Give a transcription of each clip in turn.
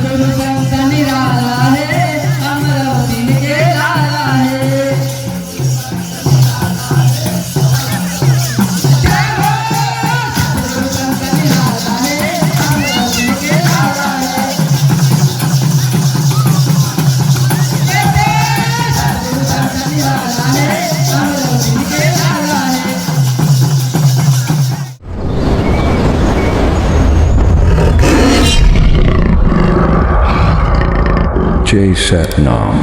सतगुरु संत निराला है, अमरावती के लाला है। जय हो सतगुरु संत निराला है, अमरावती के लाला है। सतगुरु संत निराला है, अमरावती के लाला है। जय सतनाम।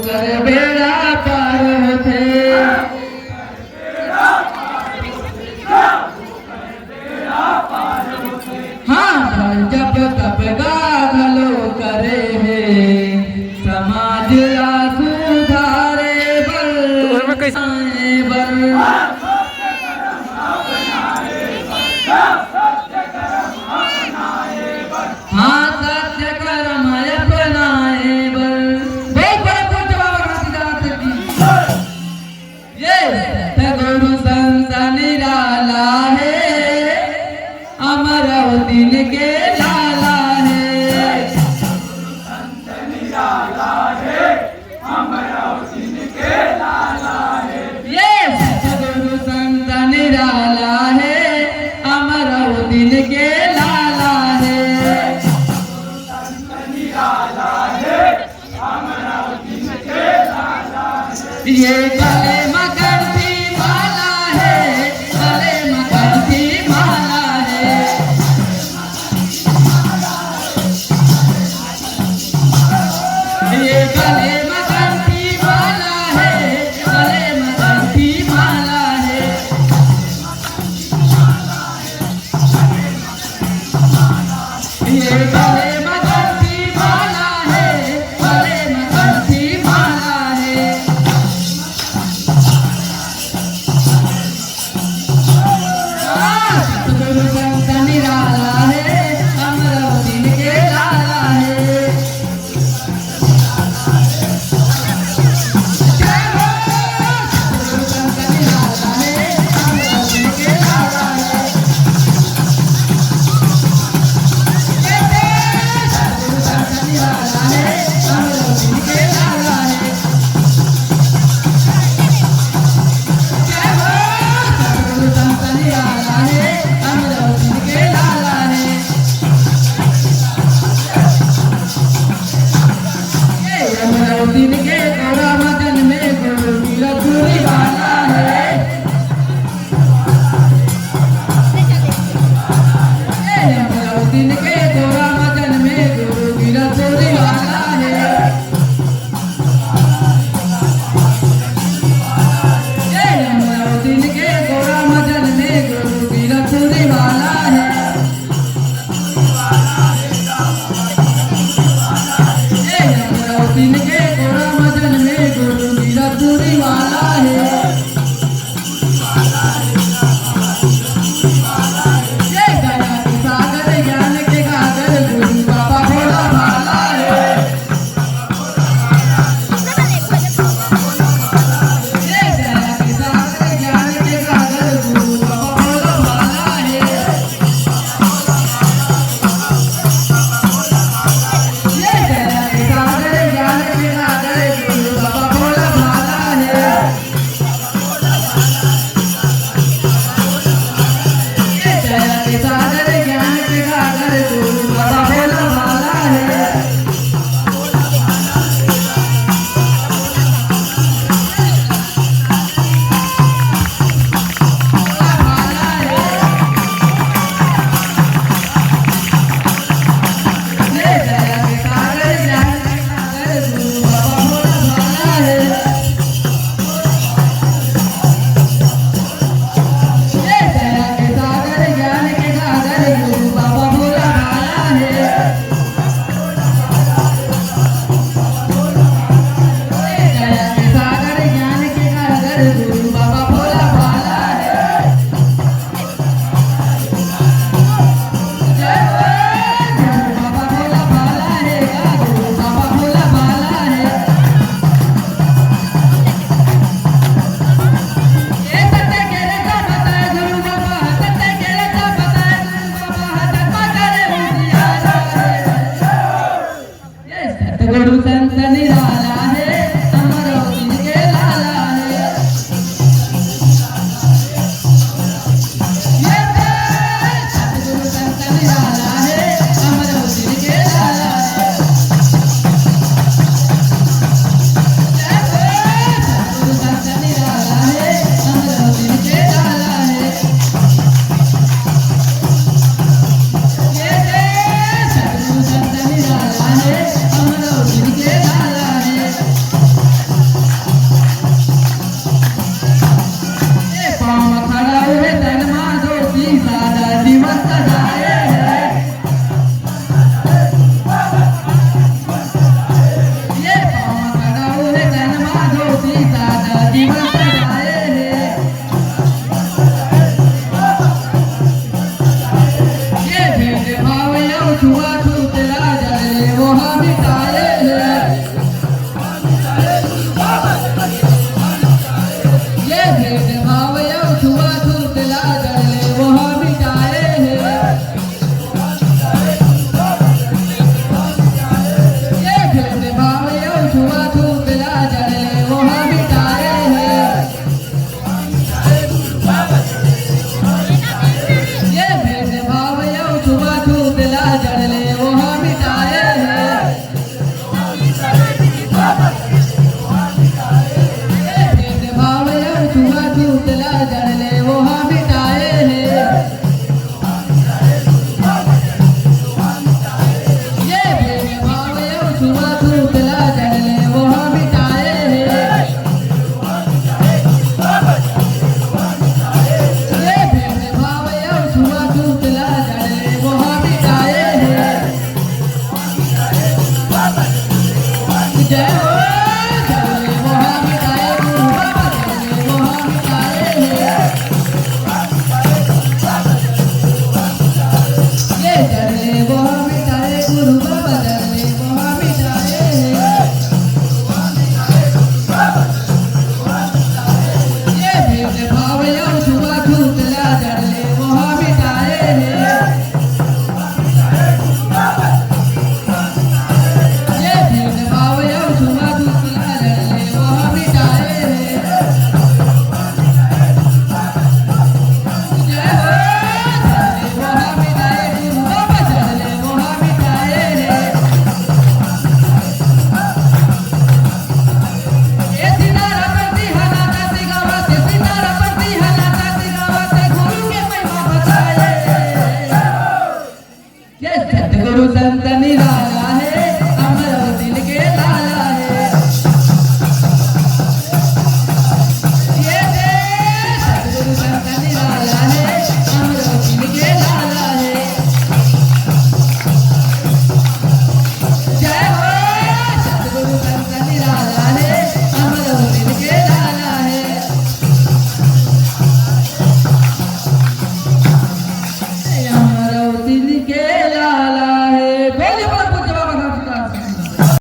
कर बेड़ा पार थे, हाँ जब तब गागलो करे है, समाज ला सुधारे बल हाँ सत्य कर्म अपनाए बल। बहुत बड़ा पूज्य बाबा घासीदास जी। ये सतगुरु संत निराला है, अमरावती के लाला है। ये सतगुरु संत निराला है, अमरावती के लाला है। ये गले मकरती माला है, गले मकरती माला है। ये गले मकरती माला है, गले मकरती माला है। ये गले मकरती माला है, गले मकरती माला है। सतगुरु संत निराला है, अमरावती के लाला है। जय हो सतगुरु संत निराला है, अमरावती के लाला है। सतगुरु संत निराला है, अमरावती के लाला है। जय हो सतगुरु संत निराला है, अमरावती के लाला है। अमरावती के गौरा मदन में गुरु वीरपुरी वाला है। अमरावती के गौरा मदन में गुरु वीरपुरी वाला है। अमरावती के गौरा मदन में गुरु वीरपुरी वाला है। अमरावती के गौरा मदन में गुरु वीरपुरी वाला है। ये गया के सागर ज्ञान के गागर गुरु बाबा भोला भाला है। ये गया के सागर ज्ञान के गागर गुरु बाबा भोला भाला है। ये गया के सागर ज्ञान के गागर गुरु बाबा भोला भाला है। सतगुरु संत निराला है, हमरो इनके लाला है। ये सतगुरु संत निराला है, हमरो इनके लाला है। सतगुरु संत निराला है, हमरो इनके लाला है। सतगुरु संत निराला है, हमरो इनके लाला है। पाँव खड़ा हुए तन माधो की सादा दिवस सजाए है। ये पाँव खड़ा हुए तन माधो की सादा दिवस सजाए है। ये भेदभाव यौ छुआछूत लाजले वहाँ मिटाए है। ये भेदभाव यौ छुआछूत लाजले वहाँ मिटाए है। ये भेदभाव यौ छुआछूत लाजले वहाँ मिटाए है। ये भेदभाव यौ छुआछूत लाजले वहाँ मिटाए है। ये भेदभाव यौ छुआछूत लाजले वहाँ मिटाए है। ये भेदभाव यौ छुआछूत लाजले वहाँ मिटाए है। ये भेदभाव यौ छुआछूत लाजले वहाँ मिटाए है। जय हो जले वहाँ मिटाए गुरु बाबा जले वहाँ मिटाए है। ये जले वहाँ मिटाए गुरु बाबा जले वहाँ मिटाए है। ये भेदभाव यौ छुआछूत लाजले वहाँ मिटाए है। ये भेदभाव यौ छुआछूत लाजले वहाँ मिटाए है। जय हो जले वहाँ मिटाए गुरु बाबा जले वहाँ मिटाए है। ये सितारा पति हलाता सिगावते, सितारा पति हलाता सिगावते, गुरु के महिमा बताए। ये सतगुरु संत